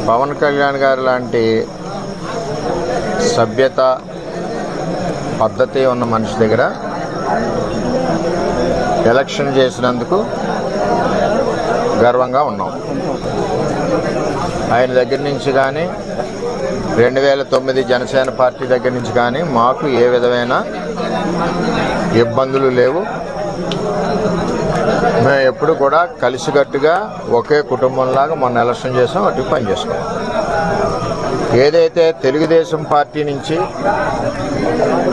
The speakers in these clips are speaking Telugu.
పవన్ కళ్యాణ్ గారు లాంటి సభ్యత పద్ధతి ఉన్న మనిషి దగ్గర ఎలక్షన్ చేసినందుకు గర్వంగా ఉన్నాం. ఆయన దగ్గర నుంచి కానీ 2009 జనసేన పార్టీ దగ్గర నుంచి కానీ మాకు ఏ విధమైన ఇబ్బందులు లేవు. మేము ఎప్పుడు కూడా కలిసికట్టుగా ఒకే కుటుంబంలాగా మొన్న ఎలక్షన్ చేసాం, అటు పనిచేసుకున్నాం. ఏదైతే తెలుగుదేశం పార్టీ నుంచి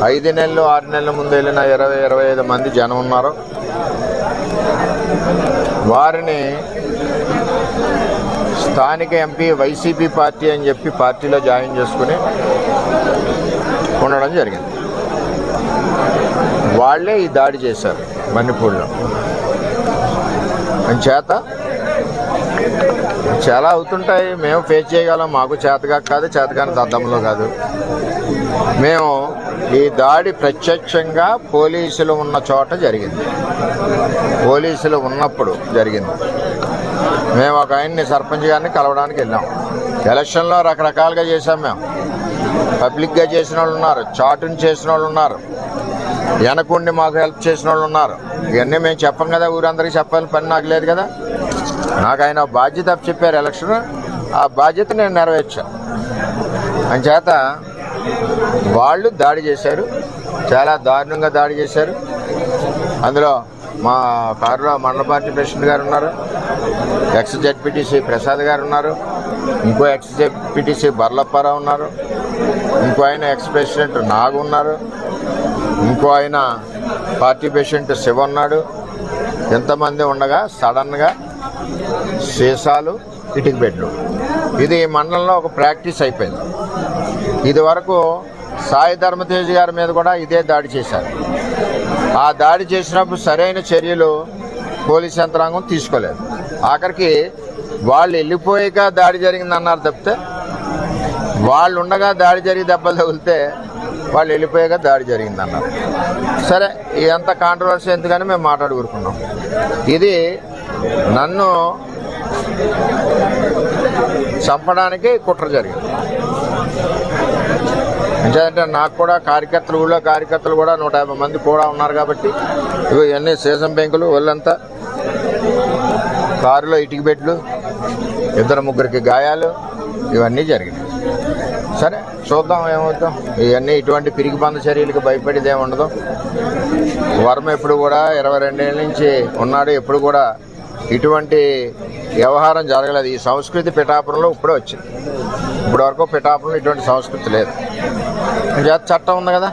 5 నెలలు 6 నెలల ముందు వెళ్ళిన 20-25 మంది జనం ఉన్నారో వారిని స్థానిక ఎంపీ వైసీపీ పార్టీ అని చెప్పి పార్టీలో జాయిన్ చేసుకుని ఉండడం జరిగింది. వాళ్ళే ఈ దాడి చేశారు మణిపూర్లో. చేత చాలా అవుతుంటాయి, మేము ఫేస్ చేయగలం. మాకు చేతగా కాదు, చేతగాని దద్దంలో కాదు. మేము ఈ దాడి ప్రత్యక్షంగా పోలీసులు ఉన్న చోట జరిగింది, పోలీసులు ఉన్నప్పుడు జరిగింది. మేము ఒక ఆయన్ని సర్పంచ్ గారిని కలవడానికి వెళ్ళాం. ఎలక్షన్లో రకరకాలుగా చేశాం. మేము పబ్లిక్గా చేసిన వాళ్ళు ఉన్నారు, చాటుని చేసిన వాళ్ళు ఉన్నారు, వెనకుండి మాకు హెల్ప్ చేసిన వాళ్ళు ఉన్నారు. ఇవన్నీ మేము చెప్పం కదా, ఊరందరికీ చెప్పాలని పని నాకు లేదు కదా. నాకు ఆయన బాధ్యత చెప్పారు ఎలక్షన్, ఆ బాధ్యత నేను నెరవేర్చాను. అంచేత వాళ్ళు దాడి చేశారు, చాలా దారుణంగా దాడి చేశారు. అందులో మా కారులో మండల పార్టీ ప్రెసిడెంట్ గారు ఉన్నారు, ఎక్స్ జెడ్పీటీసీ ప్రసాద్ గారు ఉన్నారు, ఇంకో ఎక్స్ జెడ్పీటీసీ బర్లప్పారావు ఉన్నారు, ఇంకో ఆయన ఎక్స్ ప్రెసిడెంట్ నాగు ఉన్నారు, ఇంకో ఆయన పార్టీ ప్రెసిడెంట్ శివ ఉన్నాడు. ఎంతమంది ఉండగా సడన్గా సీసాలు, ఇటుక బెడ్లు, ఇది మండలంలో ఒక ప్రాక్టీస్ అయిపోయింది. ఇది వరకు సాయి ధర్మతేజ్ గారి మీద కూడా ఇదే దాడి చేశారు. ఆ దాడి చేసినప్పుడు సరైన చర్యలు పోలీస్ యంత్రాంగం తీసుకోలేదు. ఆఖరికి వాళ్ళు వెళ్ళిపోయాక దాడి జరిగిందన్నారు తప్పితే, వాళ్ళు ఉండగా దాడి జరిగి దెబ్బలు తగిలితే వాళ్ళు వెళ్ళిపోయాక దాడి జరిగిందన్నారు. సరే, ఇదంతా కాంట్రవర్సీ ఎందుకని మేము మాట్లాడుకుంటున్నాం. ఇది నన్ను చంపడానికి కుట్ర జరిగింది. అంటే నాకు కూడా కార్యకర్తలు, ఊళ్ళో కార్యకర్తలు కూడా 150 మంది కూడా ఉన్నారు కాబట్టి ఇవన్నీ సీసం బెంకులు, ఒళ్ళంతా కారులో ఇటుక బెడ్లు, 2-3 గాయాలు, ఇవన్నీ జరిగినాయి. సరే, చూద్దాం ఏమవుతాం. ఇవన్నీ ఇటువంటి పిరికి బంద చర్యలకు భయపడేది ఏముండదు. వర్మ ఎప్పుడు కూడా 22 ఏళ్ళ నుంచి ఉన్నాడు, ఎప్పుడు కూడా ఇటువంటి వ్యవహారం జరగలేదు. ఈ సంస్కృతి పిఠాపురంలో ఇప్పుడే వచ్చింది. ఇప్పటి వరకు పిఠాపురంలో ఇటువంటి సంస్కృతి లేదు. చట్టం ఉంది కదా.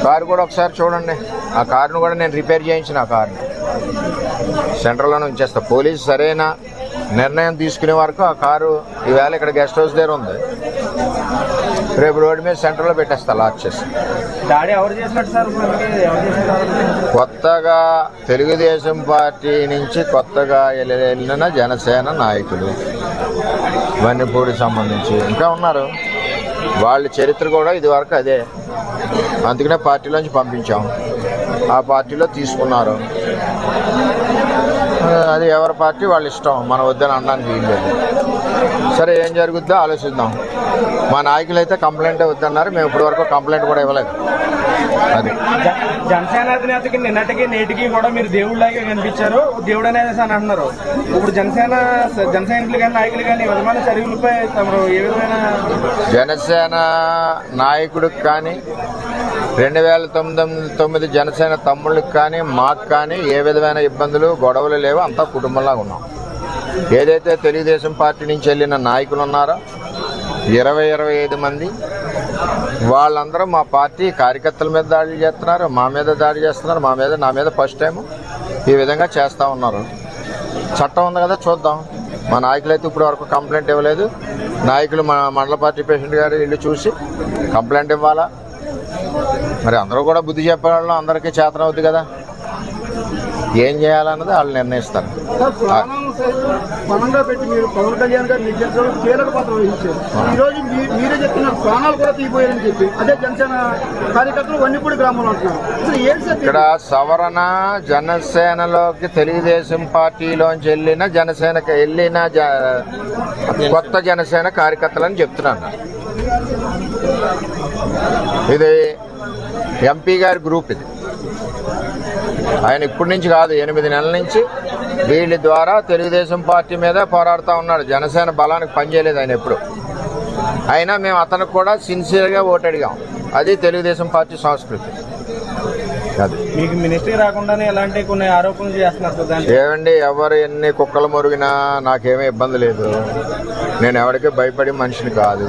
కారు కూడా ఒకసారి చూడండి. ఆ కారును కూడా నేను రిపేర్ చేయించిన, ఆ కారుని సెంటర్లోనే ఉంచేస్తా. పోలీసు సరైన నిర్ణయం తీసుకునే వరకు ఆ కారు ఈవేళ ఇక్కడ గెస్ట్ హౌస్ దగ్గర ఉంది, రేపు రోడ్డు మీద సెంటర్లో పెట్టేస్తా లాక్ చేసి. కొత్తగా తెలుగుదేశం పార్టీ నుంచి కొత్తగా వెళ్ళిన జనసేన నాయకులు వన్నెపూడికి సంబంధించి ఇంకా ఉన్నారు. వాళ్ళ చరిత్ర కూడా ఇది వరకు అదే. అందుకనే పార్టీలోంచి పంపించాం, ఆ పార్టీలో తీసుకున్నారు. అది ఎవరి పార్టీ వాళ్ళ ఇష్టం, మనం వద్దని అనడానికి వీల్లేదు. సరే, ఏం జరుగుద్దో ఆలోచిద్దాం. మా నాయకులు అయితే కంప్లైంట్ వద్దన్నారు, మేము ఇప్పటి వరకు కంప్లైంట్ కూడా ఇవ్వలేదు. అది జనసేన అధినేతకి నిన్నటికి నేటికి కూడా మీరు దేవుళ్ళలాగే కనిపించారు, దేవుడు అనేది అని అంటున్నారు. ఇప్పుడు జనసైనికులు కానీ నాయకులు కానీ విధమైన చర్యలపై తమరు ఏ విధమైన జనసేన నాయకుడికి కానీ 2009 జనసేన తమ్ముళ్ళకి కానీ మాకు కానీ ఏ విధమైన ఇబ్బందులు గొడవలు లేవు. అంతా కుటుంబంలాగా ఉన్నాం. ఏదైతే తెలుగుదేశం పార్టీ నుంచి వెళ్ళిన నాయకులు ఉన్నారో 20-25 మంది, వాళ్ళందరూ మా పార్టీ కార్యకర్తల మీద దాడి చేస్తున్నారు, మా మీద దాడి చేస్తున్నారు, నా మీద ఫస్ట్ టైం ఈ విధంగా చేస్తూ ఉన్నారు. చట్టం ఉంది కదా, చూద్దాం. మా నాయకులు అయితే ఇప్పుడు వరకు కంప్లైంట్ ఇవ్వలేదు. నాయకులు మా మండల పార్టీ ప్రెసిడెంట్ గారు ఇల్లు చూసి కంప్లైంట్ ఇవ్వాలా. మరి అందరూ కూడా బుద్ధి చెప్పేవాళ్ళం, అందరికీ చేతనవుద్ది కదా. ఏం చేయాలన్నది వాళ్ళు నిర్ణయిస్తారు. సార్, ప్రాణాలను సైతం పణంగా పెట్టి మీరు పవన్ కళ్యాణ్ గారు నిర్దేశించడం కీలక పాత్ర వహించారు. ఈ రోజు మీరే చెప్తున్నారు ప్రాణాలు కూడా తీయబోయారని చెప్పి అదే జనసేన కార్యకర్తలు వన్నిపూడి గ్రామంలో అంటున్నారు. అసలు ఏంటి సార్ ఇక్కడ సవరణ జనసేనలోకి తెలుగుదేశం పార్టీలోంచి వెళ్ళిన కొత్త జనసేన కార్యకర్తలని చెప్తున్నాను. ఇది ఎంపీ గారి గ్రూప్. ఇది ఆయన ఇప్పటి నుంచి కాదు, 8 నెలల నుంచి వీళ్ళ ద్వారా తెలుగుదేశం పార్టీ మీద పోరాడుతూ ఉన్నాడు. జనసేన బలానికి పనిచేయలేదు ఆయన ఎప్పుడు. అయినా మేము అతనికి కూడా సిన్సియర్గా ఓటు అడిగాం. అది తెలుగుదేశం పార్టీ సంస్కృతి. అది మీకు మినిస్ట్రీ రాకుండానే ఎలాంటి కొన్ని ఆరోపణలు చేస్తున్నారు. ఏమండి, ఎవరు ఎన్ని కుక్కలు మురిగినా నాకేమీ ఇబ్బంది లేదు. నేను ఎవరికి భయపడే మనిషిని కాదు.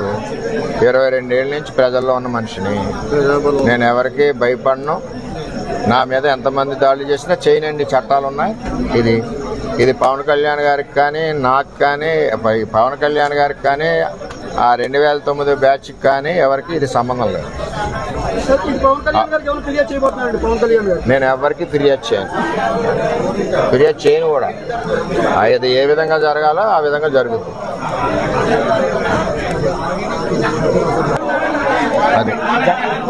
22 ఏళ్ళ నుంచి ప్రజల్లో ఉన్న మనిషిని. నేను ఎవరికి భయపడను. నా మీద ఎంతమంది దాడులు చేసినా చేయనండి, చట్టాలు ఉన్నాయి. ఇది పవన్ కళ్యాణ్ గారికి కానీ, నాకు కానీ, పవన్ కళ్యాణ్ గారికి కానీ, ఆ 2009 బ్యాచ్కి కానీ ఎవరికి ఇది సంబంధం లేదు. నేను ఎవరికి ఫిర్యాదు చేయను కూడా. అది ఏ విధంగా జరగాలో ఆ విధంగా జరుగుతుంది. అది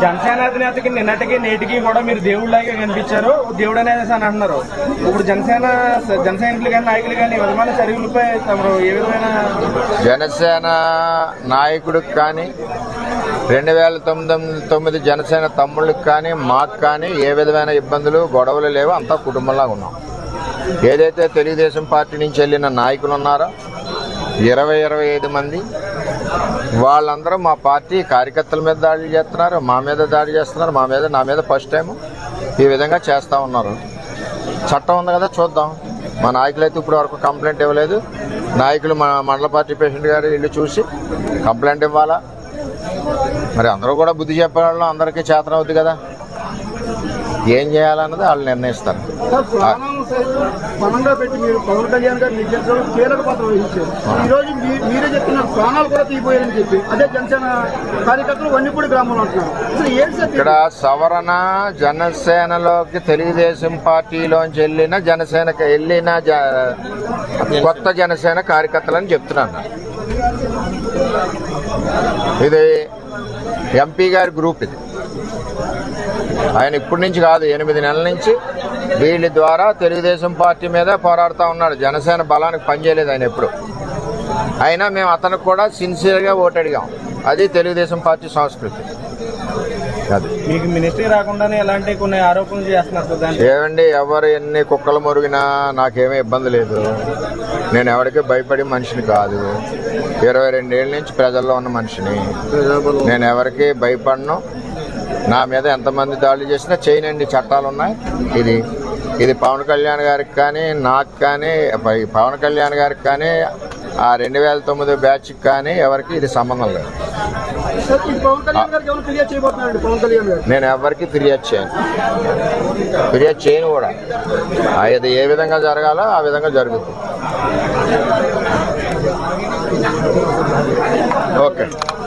జనసేన అధినేతకి నిన్నటికి నేటికి కూడా మీరు దేవుళ్ళలాగే కనిపించారు, దేవుడు అనేది అని అంటున్నారు. ఇప్పుడు జన సైనికులు కానీ నాయకులు కానీ విధమైన చర్యలపై తమరు ఏ విధమైన జనసేన నాయకుడికి కానీ 2009 జనసేన తమ్ముళ్ళకి కానీ మాకు కానీ ఏ విధమైన ఇబ్బందులు గొడవలు లేవు. అంతా కుటుంబంలాగా ఉన్నాం. ఏదైతే తెలుగుదేశం పార్టీ నుంచి వెళ్ళిన నాయకులు ఉన్నారో 25 మంది, వాళ్ళందరూ మా పార్టీ కార్యకర్తల మీద దాడి చేస్తున్నారు, మా మీద దాడి చేస్తున్నారు. నా మీద ఫస్ట్ టైం ఈ విధంగా చేస్తూ ఉన్నారు. చట్టం ఉంది కదా, చూద్దాం. మా నాయకులు అయితే ఇప్పుడు వరకు కంప్లైంట్ ఇవ్వలేదు. నాయకులు మా మండల పార్టీ ప్రెసిడెంట్ గారు ఇల్లు చూసి కంప్లైంట్ ఇవ్వాలా. మరి అందరూ కూడా బుద్ధి చెప్పేవాళ్ళం, అందరికీ చేతన అవుద్ది కదా. ఏం చేయాలన్నది వాళ్ళు నిర్ణయిస్తారు. సార్, ప్రాణాలను సైతం పణంగా పెట్టి మీరు పవన్ కళ్యాణ్ గారు నిర్దేశించడం కీలక పాత్ర వహించారు. ఈ రోజు మీరే చెప్తున్నారు ప్రాణాలు కూడా తీయబోయారని చెప్పి అదే జనసేన కార్యకర్తలు వన్నిపూడి గ్రామంలో అంటున్నారు. అసలు ఏంటి సార్ ఇక్కడ సవరణ జనసేనలోకి తెలుగుదేశం పార్టీలోంచి వెళ్ళిన కొత్త జనసేన కార్యకర్తలని చెప్తున్నాను. ఇది ఎంపీ గారి గ్రూప్. ఇది ఆయన ఇప్పటి నుంచి కాదు, 8 నెలల నుంచి వీళ్ళ ద్వారా తెలుగుదేశం పార్టీ మీద పోరాడుతూ ఉన్నాడు. జనసేన బలానికి పనిచేయలేదు ఆయన ఎప్పుడు. అయినా మేము అతనికి కూడా సిన్సియర్గా ఓటు అడిగాం. అది తెలుగుదేశం పార్టీ సంస్కృతి. అది మీకు మినిస్ట్రీ రాకుండానే ఎలాంటి కొన్ని ఆరోపణలు చేస్తున్నారు. ఏమండి, ఎవరు ఎన్ని కుక్కలు మురిగినా నాకేమీ ఇబ్బంది లేదు. నేను ఎవరికి భయపడే మనిషిని కాదు. 22 ఏళ్ళ నుంచి ప్రజల్లో ఉన్న మనిషిని. నేను ఎవరికి భయపడను. నా మీద ఎంతమంది దాడులు చేసినా చేయనండి, చట్టాలు ఉన్నాయి. ఇది పవన్ కళ్యాణ్ గారికి కానీ, నాకు కానీ, పవన్ కళ్యాణ్ గారికి కానీ, ఆ 2009 బ్యాచ్కి కానీ ఎవరికి ఇది సంబంధం లేదు. నేను ఎవరికి ఫిర్యాదు చేయను కూడా. అది ఏ విధంగా జరగాలో ఆ విధంగా జరుగుతుంది. ఓకే.